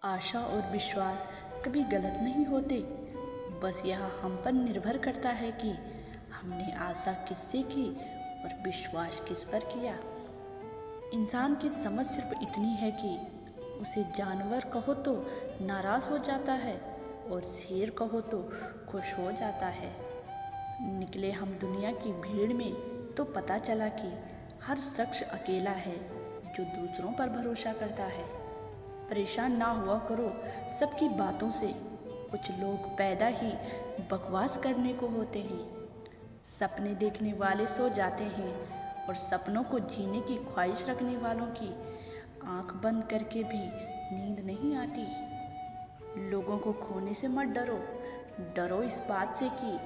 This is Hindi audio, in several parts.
आशा और विश्वास कभी गलत नहीं होते। बस यह हम पर निर्भर करता है कि हमने आशा किससे की और विश्वास किस पर किया। इंसान की समझ सिर्फ इतनी है कि उसे जानवर कहो तो नाराज़ हो जाता है और शेर कहो तो खुश हो जाता है। निकले हम दुनिया की भीड़ में तो पता चला कि हर शख्स अकेला है जो दूसरों पर भरोसा करता है। परेशान ना हुआ करो सबकी बातों से, कुछ लोग पैदा ही बकवास करने को होते हैं। सपने देखने वाले सो जाते हैं और सपनों को जीने की ख्वाहिश रखने वालों की आंख बंद करके भी नींद नहीं आती। लोगों को खोने से मत डरो, डरो इस बात से कि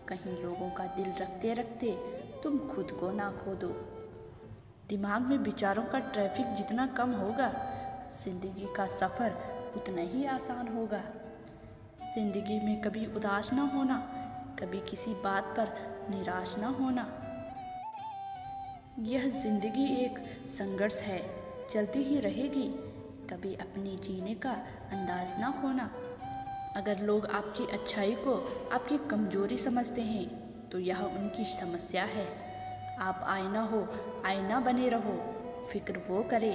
कहीं लोगों का दिल रखते रखते तुम खुद को ना खो दो। दिमाग में विचारों का ट्रैफिक जितना कम होगा, जिंदगी का सफ़र उतना ही आसान होगा। जिंदगी में कभी उदास ना होना, कभी किसी बात पर निराश ना होना। यह जिंदगी एक संघर्ष है, चलती ही रहेगी, कभी अपने जीने का अंदाज ना खोना। अगर लोग आपकी अच्छाई को आपकी कमजोरी समझते हैं तो यह उनकी समस्या है। आप आईना हो, आईना बने रहो। फिक्र वो करे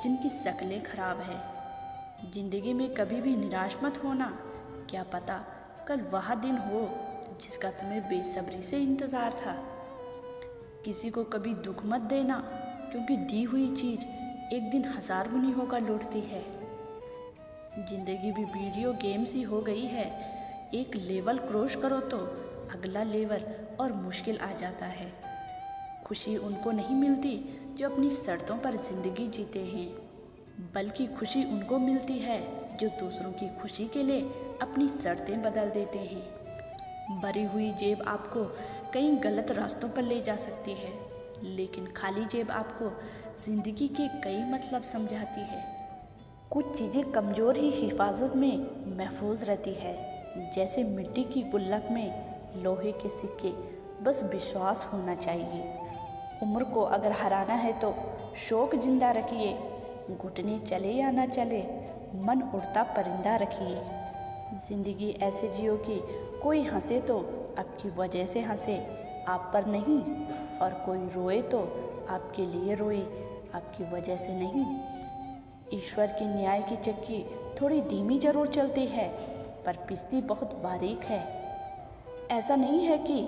जिनकी शक्लें खराब है। जिंदगी में कभी भी निराश मत होना, क्या पता कल वह दिन हो जिसका तुम्हें बेसब्री से इंतज़ार था। किसी को कभी दुख मत देना, क्योंकि दी हुई चीज़ एक दिन 1000 गुनी होकर लौटती है। जिंदगी भी वीडियो गेम सी हो गई है, एक लेवल क्रॉस करो तो अगला लेवल और मुश्किल आ जाता है। खुशी उनको नहीं मिलती जो अपनी शर्तों पर ज़िंदगी जीते हैं, बल्कि खुशी उनको मिलती है जो दूसरों की खुशी के लिए अपनी शर्तें बदल देते हैं। भरी हुई जेब आपको कई गलत रास्तों पर ले जा सकती है, लेकिन खाली जेब आपको ज़िंदगी के कई मतलब समझाती है। कुछ चीज़ें कमज़ोर ही हिफाजत में महफूज रहती है, जैसे मिट्टी की गुल्लक में लोहे के सिक्के। बस विश्वास होना चाहिए। उम्र को अगर हराना है तो शौक जिंदा रखिए, घुटने चले या ना चले, मन उड़ता परिंदा रखिए। ज़िंदगी ऐसे जियो कि कोई हंसे तो आपकी वजह से हंसे, आप पर नहीं, और कोई रोए तो आपके लिए रोए, आपकी वजह से नहीं। ईश्वर की न्याय की चक्की थोड़ी धीमी जरूर चलती है, पर पिसती बहुत बारीक है। ऐसा नहीं है कि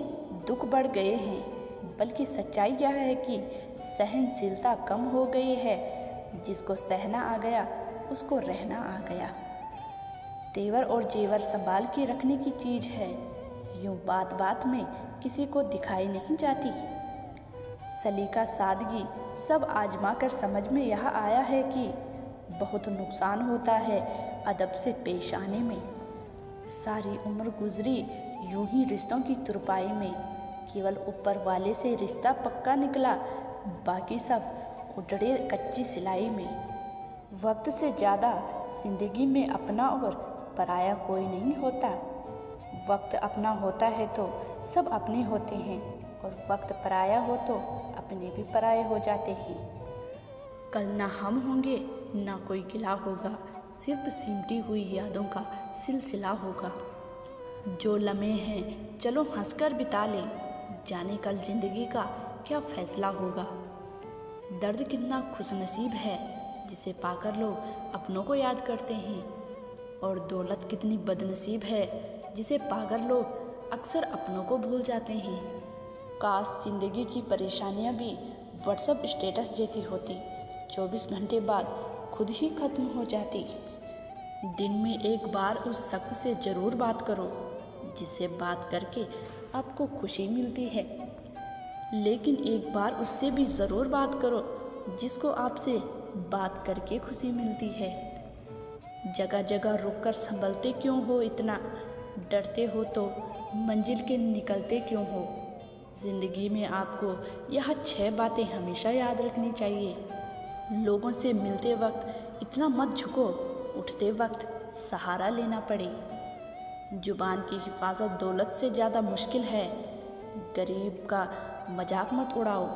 दुख बढ़ गए हैं, बल्कि सच्चाई यह है कि सहनशीलता कम हो गई है। जिसको सहना आ गया उसको रहना आ गया। तेवर और जेवर संभाल के रखने की चीज़ है, यूँ बात बात में किसी को दिखाई नहीं जाती। सलीका सादगी सब आजमा कर समझ में यह आया है कि बहुत नुकसान होता है अदब से पेश आने में। सारी उम्र गुजरी यूं ही रिश्तों की तुरपाई में, केवल ऊपर वाले से रिश्ता पक्का निकला, बाकी सब उजड़े कच्ची सिलाई में। वक्त से ज़्यादा जिंदगी में अपना और पराया कोई नहीं होता। वक्त अपना होता है तो सब अपने होते हैं, और वक्त पराया हो तो अपने भी पराये हो जाते हैं। कल ना हम होंगे ना कोई गिला होगा, सिर्फ सिमटी हुई यादों का सिलसिला होगा। जो लम्हे हैं चलो हंसकर बिता लें, जाने कल जिंदगी का क्या फैसला होगा। दर्द कितना खुशनसीब है जिसे पाकर लोग अपनों को याद करते हैं, और दौलत कितनी बदनसीब है जिसे पाकर लोग अक्सर अपनों को भूल जाते हैं। काश जिंदगी की परेशानियां भी व्हाट्सएप स्टेटस जैसी होती, 24 घंटे बाद खुद ही खत्म हो जाती। दिन में एक बार उस शख्स से ज़रूर बात करो जिससे बात करके आपको खुशी मिलती है, लेकिन एक बार उससे भी ज़रूर बात करो जिसको आपसे बात करके खुशी मिलती है। जगह जगह रुककर संभलते क्यों हो इतना, डरते हो तो मंजिल के निकलते क्यों हो। ज़िंदगी में आपको यह 6 बातें हमेशा याद रखनी चाहिए। लोगों से मिलते वक्त इतना मत झुको, उठते वक्त सहारा लेना पड़े। जुबान की हिफाजत दौलत से ज़्यादा मुश्किल है। गरीब का मजाक मत उड़ाओ,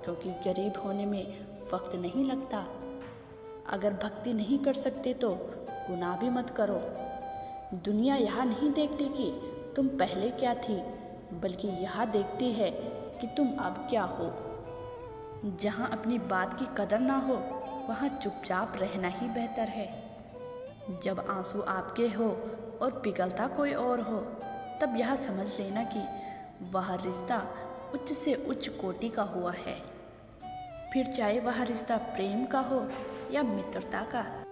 क्योंकि गरीब होने में वक्त नहीं लगता। अगर भक्ति नहीं कर सकते तो गुनाह भी मत करो। दुनिया यह नहीं देखती कि तुम पहले क्या थी, बल्कि यह देखती है कि तुम अब क्या हो। जहाँ अपनी बात की कदर ना हो, वहाँ चुपचाप रहना ही बेहतर है। जब आंसू आपके हो और पिघलता कोई और हो, तब यह समझ लेना कि वह रिश्ता उच्च से उच्च कोटि का हुआ है। फिर चाहे वह रिश्ता प्रेम का हो या मित्रता का।